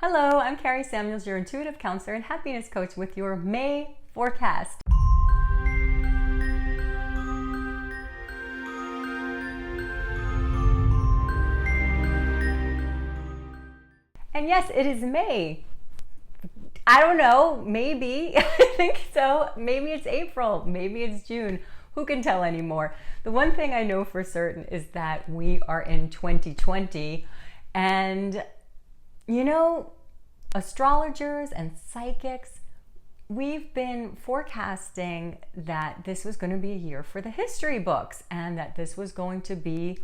Hello, I'm Kari Samuels, your intuitive counselor and happiness coach with your May forecast. And yes, it is May. I don't know, maybe, I think so. Maybe it's April, maybe it's June. Who can tell anymore? The one thing I know for certain is that we are in 2020 and astrologers and psychics, we've been forecasting that this was going to be a year for the history books and that this was going to be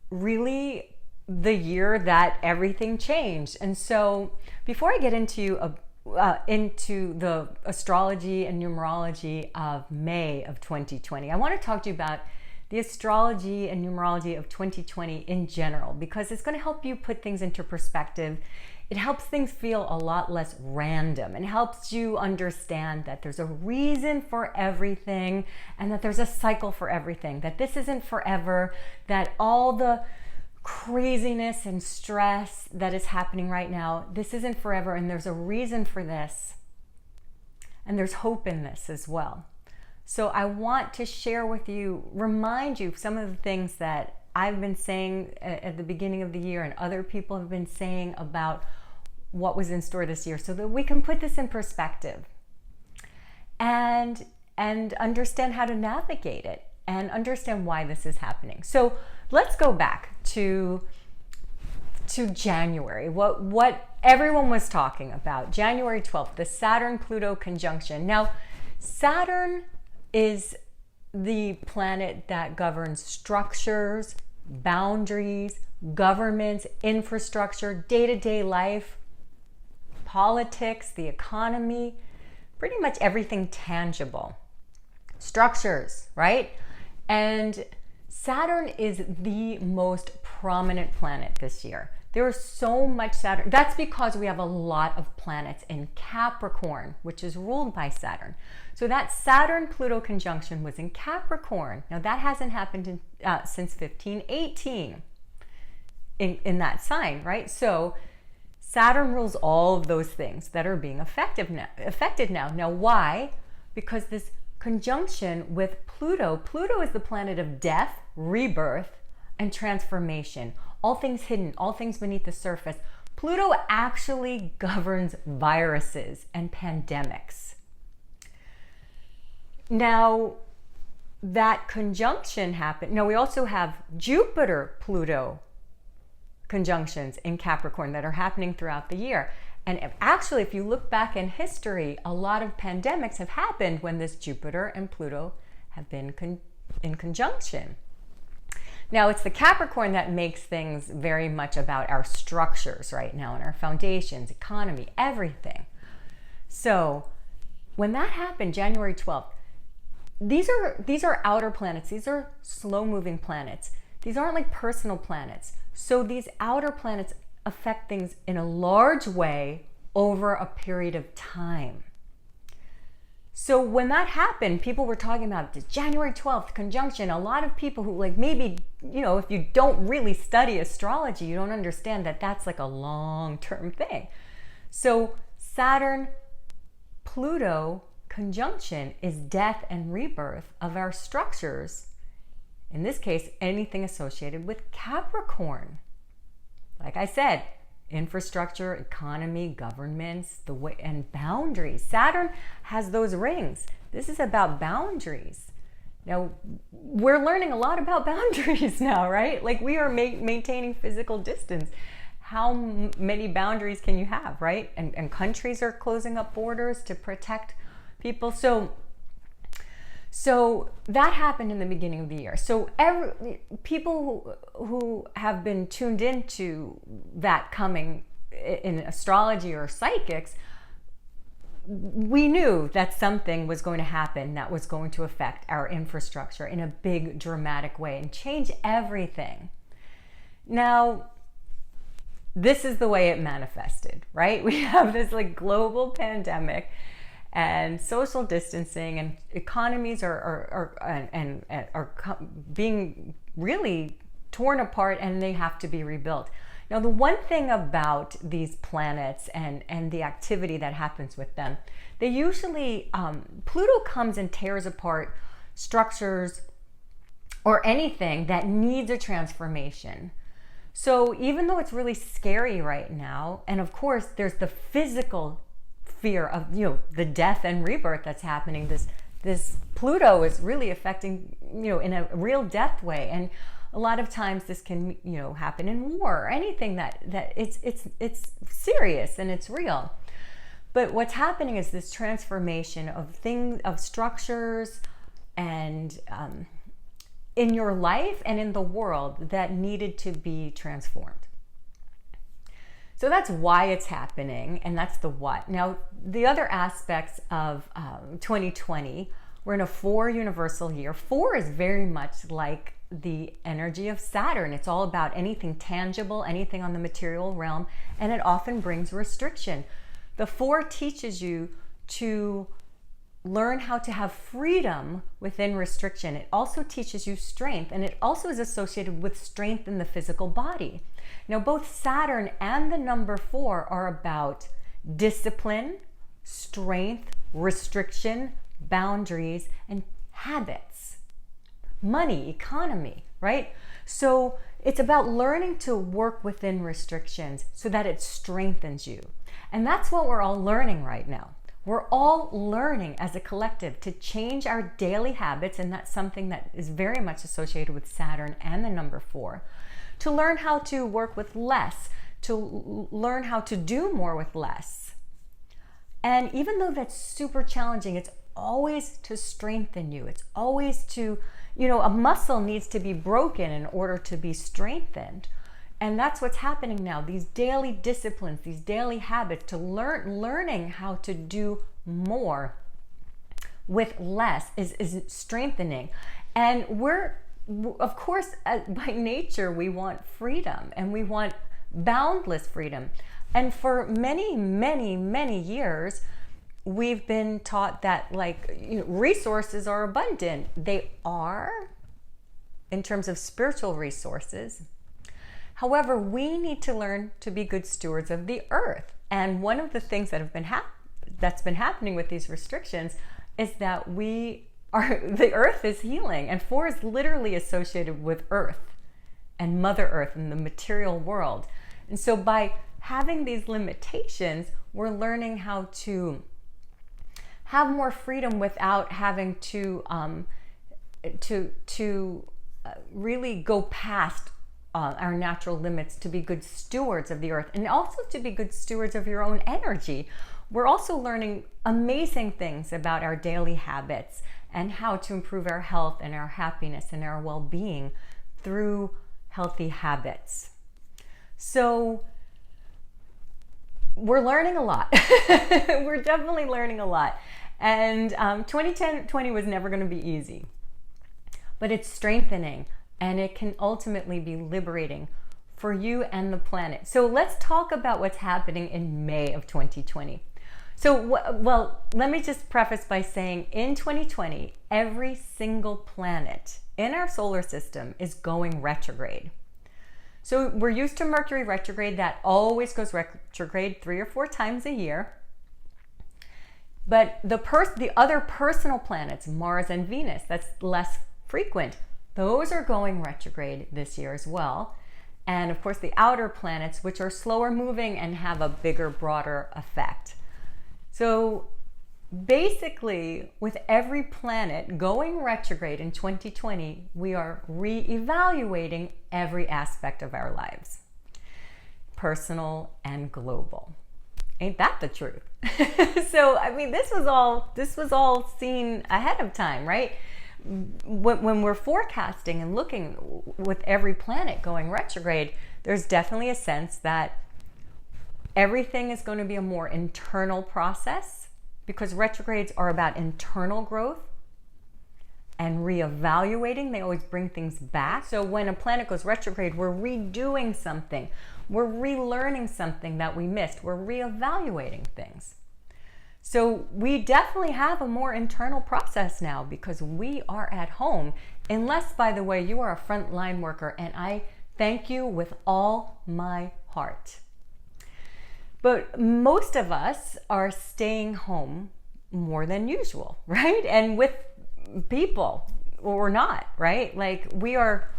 really the year that everything changed. And so before I get into the astrology and numerology of May of 2020, I want to talk to you about the astrology and numerology of 2020 in general, because it's going to help you put things into perspective. It helps things feel a lot less random and helps you understand that there's a reason for everything and that there's a cycle for everything, that this isn't forever, that all the craziness and stress that is happening right now, this isn't forever, and there's a reason for this, and there's hope in this as well. So I want to share with you, remind you some of the things that I've been saying at the beginning of the year and other people have been saying about what was in store this year, so that we can put this in perspective and understand how to navigate it and understand why this is happening. So let's go back to January, what everyone was talking about. January 12th, the Saturn Pluto conjunction. Now, Saturn is the planet that governs structures, boundaries, governments, infrastructure, day-to-day life, politics, the economy, pretty much everything tangible. Structures, right? And Saturn is the most prominent planet this year. There is so much Saturn. That's because we have a lot of planets in Capricorn, which is ruled by Saturn. So that Saturn-Pluto conjunction was in Capricorn. Now that hasn't happened since 1518 in that sign, right? So Saturn rules all of those things that are being affected now. Now why? Because this conjunction with Pluto is the planet of death, rebirth, and transformation. All things hidden, all things beneath the surface. Pluto actually governs viruses and pandemics. Now, that conjunction happened. Now, we also have Jupiter-Pluto conjunctions in Capricorn that are happening throughout the year. And actually, if you look back in history, a lot of pandemics have happened when this Jupiter and Pluto have been in conjunction. Now, it's the Capricorn that makes things very much about our structures right now and our foundations, economy, everything. So when that happened, January 12th, these are outer planets. These are slow-moving planets. These aren't like personal planets. So these outer planets affect things in a large way over a period of time. So when that happened, people were talking about the January 12th conjunction. A lot of people who maybe, if you don't really study astrology, you don't understand that that's like a long-term thing. So Saturn-Pluto conjunction is death and rebirth of our structures. In this case, anything associated with Capricorn. Like I said, infrastructure, economy, governments, and boundaries. Saturn has those rings. This is about boundaries. Now, we're learning a lot about boundaries now, right? Like we are maintaining physical distance. How many boundaries can you have, right? And countries are closing up borders to protect people. So that happened in the beginning of the year. So people who have been tuned into that coming in astrology or psychics, we knew that something was going to happen that was going to affect our infrastructure in a big, dramatic way and change everything. Now, this is the way it manifested, right? We have this global pandemic and social distancing, and economies are being really torn apart, and they have to be rebuilt. Now, the one thing about these planets and the activity that happens with them, they usually, Pluto comes and tears apart structures or anything that needs a transformation. So even though it's really scary right now, and of course there's the physical fear of, the death and rebirth that's happening, this Pluto is really affecting, in a real death way. And a lot of times this can, happen in war or anything that it's serious and it's real. But what's happening is this transformation of structures and in your life and in the world that needed to be transformed. So that's why it's happening, and that's the what. Now, the other aspects of 2020, we're in a 4 universal year. 4 is very much like the energy of Saturn. It's all about anything tangible, anything on the material realm, and it often brings restriction. The 4 teaches you to learn how to have freedom within restriction. It also teaches you strength, and it also is associated with strength in the physical body. Now, both Saturn and the number 4 are about discipline, strength, restriction, boundaries, and habits, money, economy, right? So it's about learning to work within restrictions so that it strengthens you. And that's what we're all learning right now. We're all learning as a collective to change our daily habits, and that's something that is very much associated with Saturn and the number 4. To learn how to work with less, to learn how to do more with less. And even though that's super challenging, it's always to strengthen you. It's always to, a muscle needs to be broken in order to be strengthened. And that's what's happening now. These daily disciplines, these daily habits, to learning how to do more with less is strengthening. And we're, of course, by nature, we want freedom and we want boundless freedom. And for many, many, many years, we've been taught that resources are abundant. They are, in terms of spiritual resources. However, we need to learn to be good stewards of the earth. And one of the things that that's been happening with these restrictions is that the earth is healing, and 4 is literally associated with earth and Mother Earth and the material world. And so by having these limitations, we're learning how to have more freedom without having to really go past our natural limits, to be good stewards of the earth, and also to be good stewards of your own energy. We're also learning amazing things about our daily habits and how to improve our health and our happiness and our well-being through healthy habits. So we're learning a lot. We're definitely learning a lot. And 2020 was never going to be easy, but it's strengthening. And it can ultimately be liberating for you and the planet. So let's talk about what's happening in May of 2020. So, let me just preface by saying in 2020, every single planet in our solar system is going retrograde. So we're used to Mercury retrograde. That always goes retrograde 3 or 4 times a year. But the other personal planets, Mars and Venus, that's less frequent. Those are going retrograde this year as well. And of course, the outer planets, which are slower moving and have a bigger, broader effect. So basically, with every planet going retrograde in 2020, we are re-evaluating every aspect of our lives, personal and global. Ain't that the truth? So, this was all seen ahead of time, right? When we're forecasting and looking with every planet going retrograde, there's definitely a sense that everything is going to be a more internal process, because retrogrades are about internal growth and reevaluating. They always bring things back. So when a planet goes retrograde, we're redoing something. We're relearning something that we missed. We're reevaluating things. So we definitely have a more internal process now because we are at home. Unless, by the way, you are a frontline worker, and I Thank you with all my heart. But most of us are staying home more than usual, right? And with people or not, right? Like we are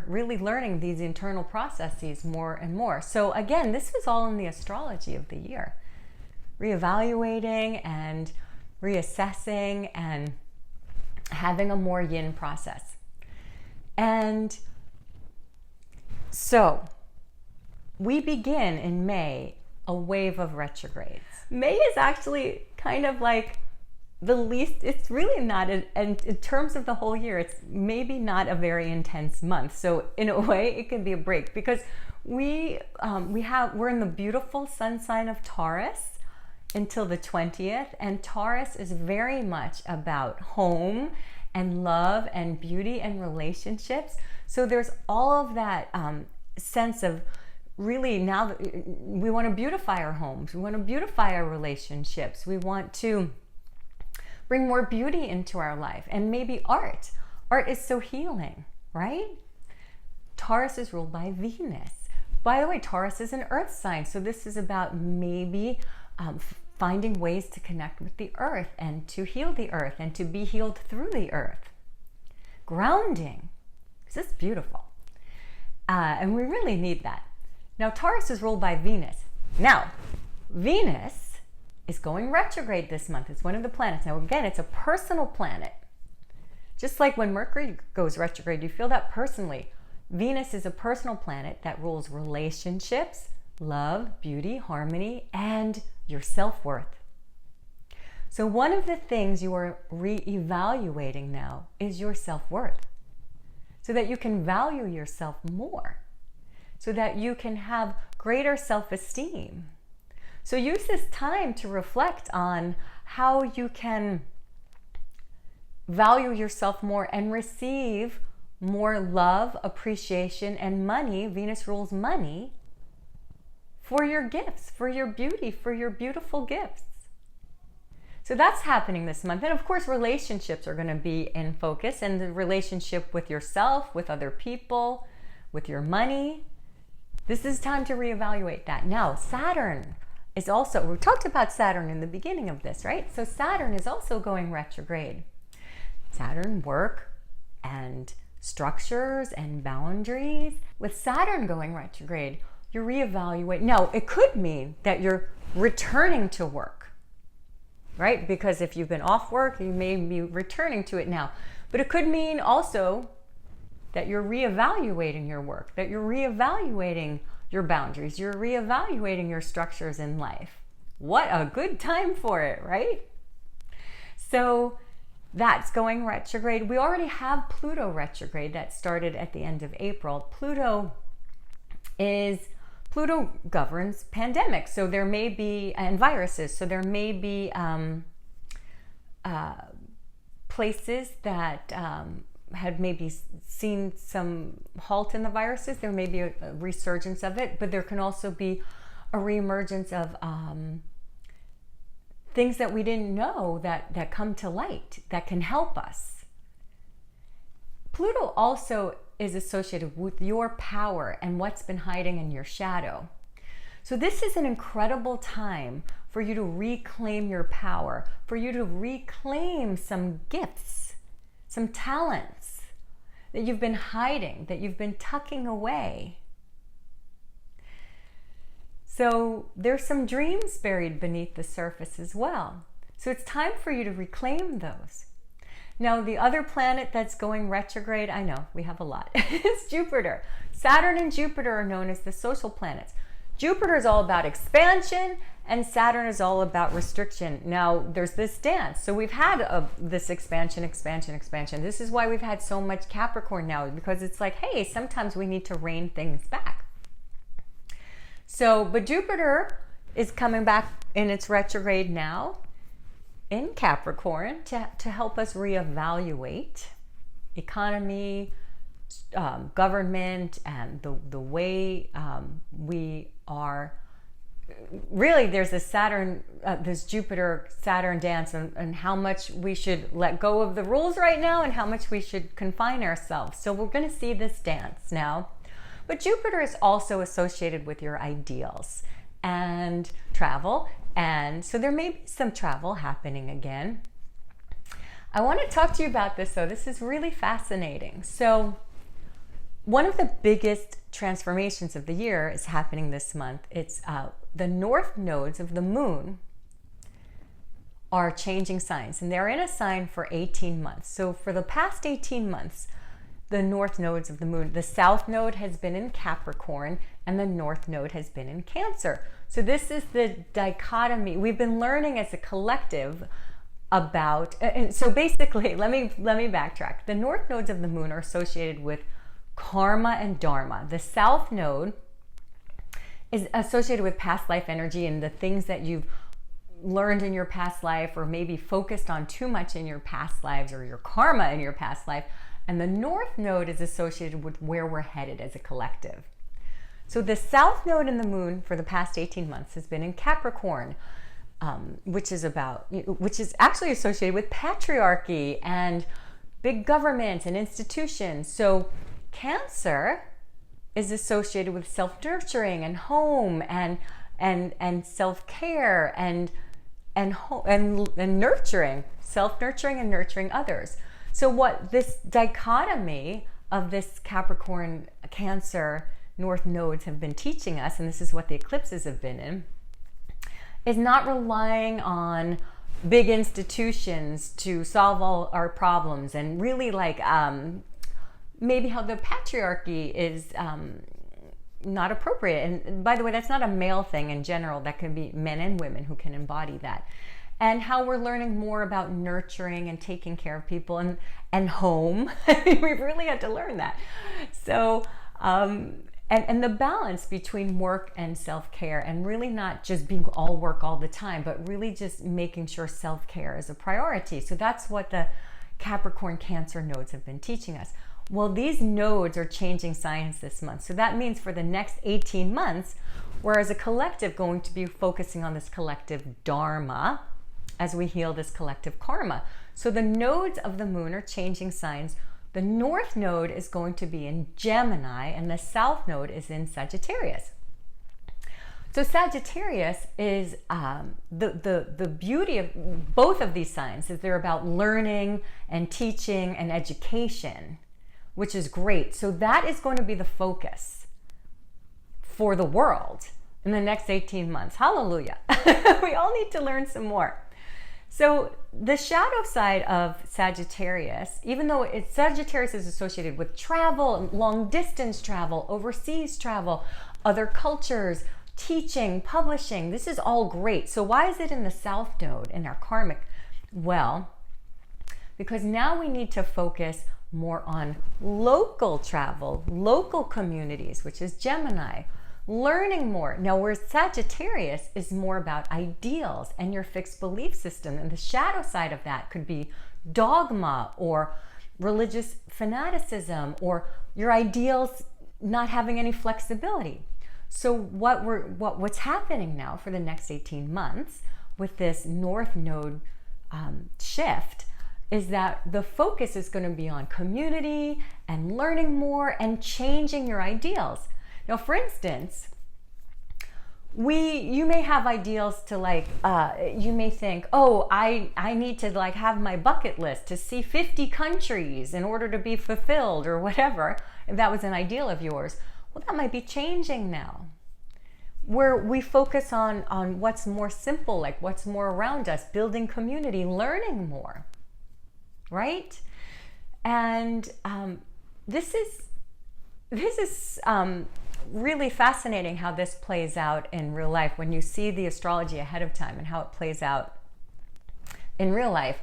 really learning these internal processes more and more. So again, this is all in the astrology of the year. Reevaluating and reassessing and having a more yin process. And so we begin in May a wave of retrogrades. May is actually kind of like the least, it's really not, and in terms of the whole year, it's maybe not a very intense month. So in a way, it can be a break because we're in the beautiful sun sign of Taurus until the 20th, and Taurus is very much about home and love and beauty and relationships. So there's all of that sense of really now we want to beautify our homes, we want to beautify our relationships, we want to bring more beauty into our life, and maybe art. Art is so healing, right? Taurus is ruled by Venus. By the way, Taurus is an earth sign, so this is about maybe finding ways to connect with the earth and to heal the earth and to be healed through the earth. Grounding. This is beautiful. And we really need that. Now, Taurus is ruled by Venus. Now, Venus is going retrograde this month. It's one of the planets. Now, again, it's a personal planet. Just like when Mercury goes retrograde, you feel that personally. Venus is a personal planet that rules relationships, love, beauty, harmony, and your self-worth. So one of the things you are re-evaluating now is your self-worth, so that you can value yourself more, so that you can have greater self-esteem. So use this time to reflect on how you can value yourself more and receive more love, appreciation, and money. Venus rules money for your gifts, for your beauty, for your beautiful gifts. So that's happening this month. And of course, relationships are going to be in focus, and the relationship with yourself, with other people, with your money. This is time to reevaluate that. Now, Saturn is also, we talked about Saturn in the beginning of this, right? So Saturn is also going retrograde. Saturn, work and structures and boundaries. With Saturn going retrograde, you reevaluate. Now, it could mean that you're returning to work, right? Because if you've been off work, you may be returning to it now. But it could mean also that you're reevaluating your work, that you're reevaluating your boundaries, you're reevaluating your structures in life. What a good time for it, right? So that's going retrograde. We already have Pluto retrograde that started at the end of April. Pluto governs pandemics, so there may be, and viruses, so there may be places that had maybe seen some halt in the viruses. There may be a resurgence of it, but there can also be a reemergence of things that we didn't know that come to light that can help us. Pluto also is associated with your power and what's been hiding in your shadow. So this is an incredible time for you to reclaim your power, for you to reclaim some gifts, some talents that you've been hiding, that you've been tucking away. So there's some dreams buried beneath the surface as well. So it's time for you to reclaim those. Now, the other planet that's going retrograde, I know we have a lot, is Jupiter. Saturn and Jupiter are known as the social planets. Jupiter is all about expansion, and Saturn is all about restriction. Now, there's this dance. So we've had this expansion. This is why we've had so much Capricorn now, because it's like, hey, sometimes we need to rein things back. So, but Jupiter is coming back in its retrograde now in Capricorn to help us reevaluate economy, government, and the way we are. Really, there's this this Jupiter-Saturn dance, and how much we should let go of the rules right now and how much we should confine ourselves. So we're going to see this dance now But Jupiter is also associated with your ideals and travel. And so there may be some travel happening again. I want to talk to you about this though. This is really fascinating. So one of the biggest transformations of the year is happening this month. It's the north nodes of the moon are changing signs, and they're in a sign for 18 months. So for the past 18 months, the north nodes of the moon, the south node has been in Capricorn and the north node has been in Cancer. So this is the dichotomy. We've been learning as a collective about, and so basically, let me backtrack. The north nodes of the moon are associated with karma and dharma. The south node is associated with past life energy and the things that you've learned in your past life, or maybe focused on too much in your past lives, or your karma in your past life. And the north node is associated with where we're headed as a collective. So the south node in the moon for the past 18 months has been in Capricorn, which is actually associated with patriarchy and big government and institutions. So Cancer is associated with self-nurturing and home and self-care and nurturing, self-nurturing and nurturing others. So what this dichotomy of this Capricorn, Cancer, North nodes have been teaching us, and this is what the eclipses have been in, is not relying on big institutions to solve all our problems, and really like maybe how the patriarchy is not appropriate. And by the way, that's not a male thing in general. That can be men and women who can embody that. And how we're learning more about nurturing and taking care of people and home. I mean, we've really had to learn that. So, and the balance between work and self-care, and really not just being all work all the time, but really just making sure self-care is a priority. So that's what the Capricorn, Cancer nodes have been teaching us. Well, these nodes are changing signs this month. So that means for the next 18 months, we're as a collective going to be focusing on this collective dharma as we heal this collective karma. So the nodes of the moon are changing signs. The north node is going to be in Gemini and the south node is in Sagittarius. So Sagittarius is the beauty of both of these signs is they're about learning and teaching and education, which is great. So that is going to be the focus for the world in the next 18 months. Hallelujah. We all need to learn some more. So the shadow side of Sagittarius, even though Sagittarius is associated with travel, long distance travel, overseas travel, other cultures, teaching, publishing, this is all great. So why is it in the south node in our karmic? Well, because now we need to focus more on local travel, local communities, which is Gemini, learning more. Now, where Sagittarius is more about ideals and your fixed belief system, and the shadow side of that could be dogma or religious fanaticism or your ideals not having any flexibility. So what's happening now for the next 18 months with this north node shift is that the focus is going to be on community and learning more and changing your ideals. Now, for instance, you may have ideals to you may think, oh, I need to have my bucket list to see 50 countries in order to be fulfilled or whatever. If that was an ideal of yours, well, that might be changing now. Where we focus on what's more simple, like what's more around us, building community, learning more. Right? And this is really fascinating how this plays out in real life when you see the astrology ahead of time and how it plays out in real life.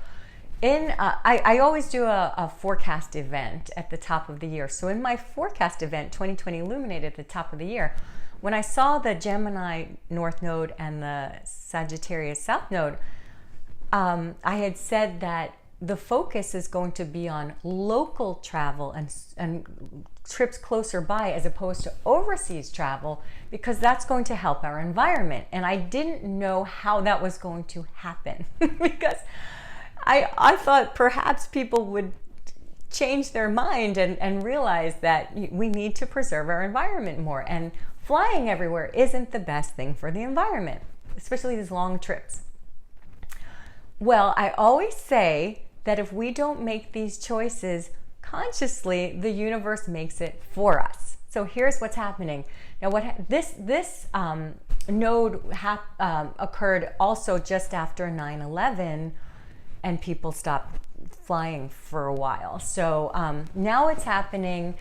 I always do a forecast event at the top of the year. So in my forecast event, 2020 Illuminated at the top of the year, when I saw the Gemini North Node and the Sagittarius South Node, I had said that the focus is going to be on local travel and trips closer by as opposed to overseas travel, because that's going to help our environment. And I didn't know how that was going to happen because I thought perhaps people would change their mind and realize that we need to preserve our environment more. And flying everywhere isn't the best thing for the environment, especially these long trips. Well, I always say that if we don't make these choices consciously, the universe makes it for us. So here's what's happening. Now, this node occurred also just after 9/11, and people stopped flying for a while. So now it's happening,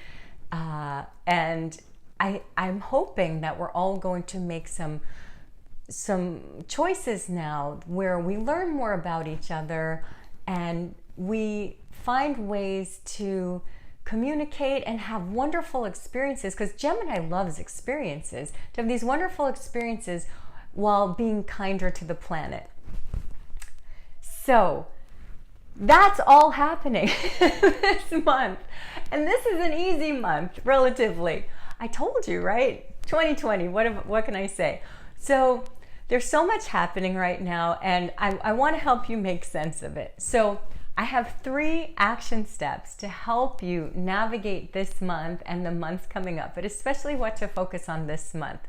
and I'm hoping that we're all going to make some choices now where we learn more about each other and we find ways to communicate and have wonderful experiences, because Gemini loves experiences, to have these wonderful experiences while being kinder to the planet. So that's all happening this month. And this is an easy month, relatively. I told you, right? 2020, what can I say? So there's so much happening right now, and I want to help you make sense of it. So I have 3 action steps to help you navigate this month and the months coming up, but especially what to focus on this month.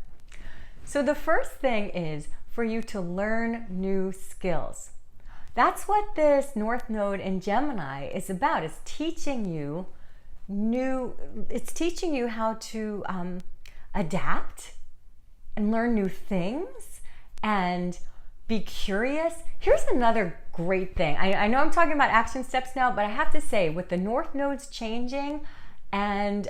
So the first thing is for you to learn new skills. That's what this North Node in Gemini is about. It's teaching you how to adapt and learn new things and be curious. Here's another great thing. I know I'm talking about action steps now, but I have to say, with the North Nodes changing and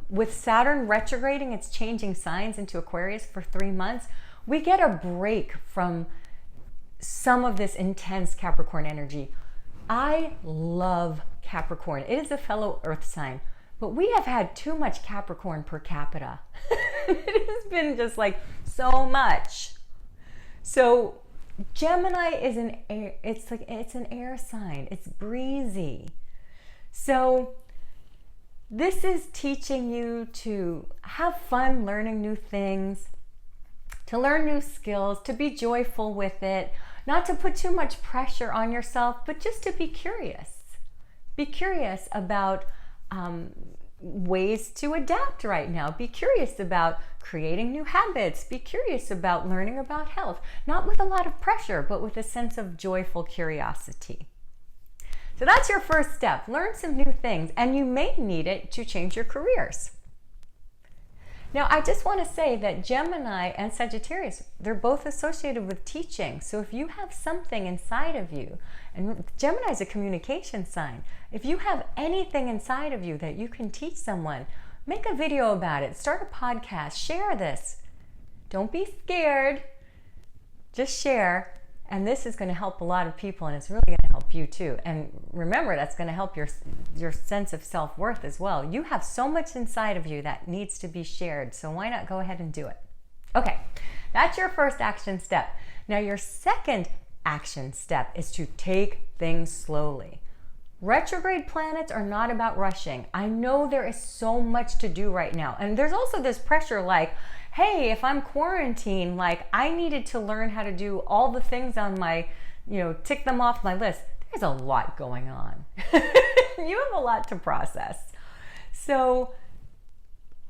with Saturn retrograding, it's changing signs into Aquarius for 3 months, we get a break from some of this intense Capricorn energy. I love Capricorn. It is a fellow Earth sign, but we have had too much Capricorn per capita. It has been just like so much. So Gemini is an air sign. It's breezy. So this is teaching you to have fun learning new things, to learn new skills, to be joyful with it, not to put too much pressure on yourself, but just to be curious. Be curious about ways to adapt right now. Be curious about creating new habits. Be curious about learning about health, not with a lot of pressure, but with a sense of joyful curiosity. So that's your first step. Learn some new things, and you may need it to change your careers. Now, I just want to say that Gemini and Sagittarius, they're both associated with teaching. So if you have something inside of you, and Gemini is a communication sign, if you have anything inside of you that you can teach someone, make a video about it, start a podcast, share this. Don't be scared, just share. And this is going to help a lot of people, and it's really going to help you too. And remember, that's going to help your sense of self-worth as well. You have so much inside of you that needs to be shared, so why not go ahead and do it? Okay, that's your first action step. Now, your second action step is to take things slowly. Retrograde planets are not about rushing. I know there is so much to do right now, and there's also this pressure like, hey, if I'm quarantined, like I needed to learn how to do all the things on my, tick them off my list. There's a lot going on. You have a lot to process. So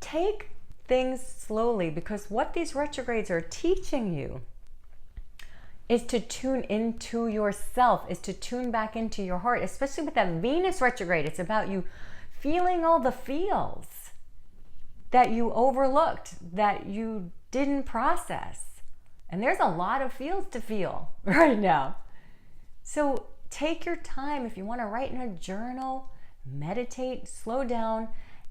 take things slowly, because what these retrogrades are teaching you is to tune into yourself, is to tune back into your heart, especially with that Venus retrograde. It's about you feeling all the feels that you overlooked, that you didn't process. And there's a lot of feels to feel right now. So take your time. If you want to write in a journal, meditate, slow down.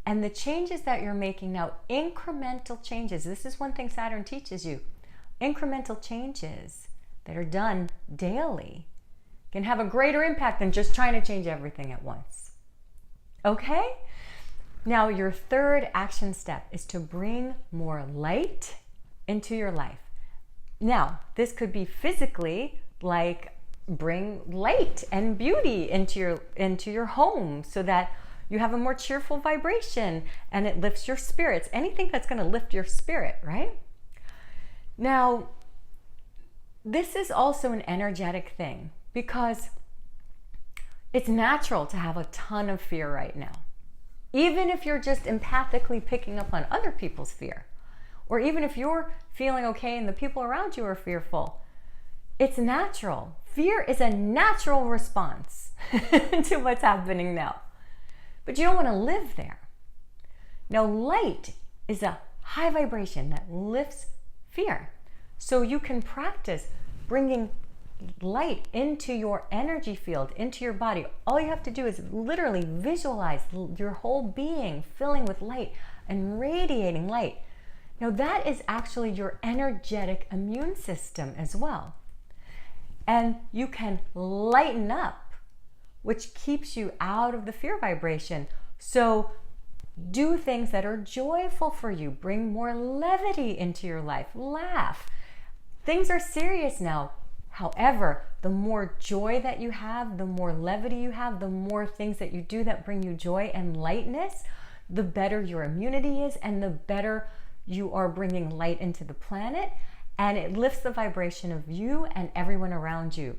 And the changes that you're making now, incremental changes. This is one thing Saturn teaches you. Incremental changes that are done daily can have a greater impact than just trying to change everything at once. Okay? Now, your third action step is to bring more light into your life. Now, this could be physically, like bring light and beauty into your home so that you have a more cheerful vibration and it lifts your spirits. Anything that's going to lift your spirit, right? Now, this is also an energetic thing, because It's natural to have a ton of fear right now. Even if you're just empathically picking up on other people's fear, or even if you're feeling okay and the people around you are fearful, it's natural. Fear is a natural response to what's happening now. But you don't want to live there. Now, light is a high vibration that lifts fear. So you can practice bringing light into your energy field, into your body. All you have to do is literally visualize your whole being filling with light and radiating light. Now, that is actually your energetic immune system as well. And you can lighten up, which keeps you out of the fear vibration. So do things that are joyful for you. Bring more levity into your life. Laugh. Things are serious now. However, the more joy that you have, the more levity you have, the more things that you do that bring you joy and lightness, the better your immunity is and the better you are bringing light into the planet, and it lifts the vibration of you and everyone around you.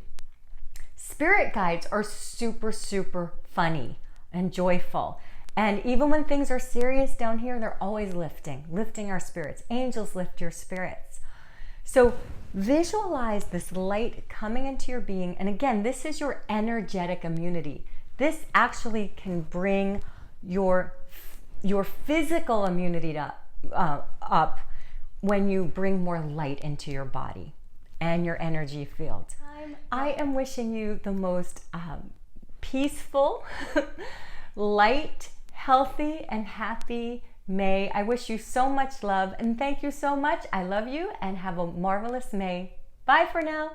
Spirit guides are super, super funny and joyful. And even when things are serious down here, they're always lifting our spirits. Angels lift your spirits. So visualize this light coming into your being. And again, this is your energetic immunity. This actually can bring your physical immunity up when you bring more light into your body and your energy field. I am wishing you the most peaceful, light, healthy, and happy May. I wish you so much love and thank you so much. I love you and have a marvelous May. Bye for now.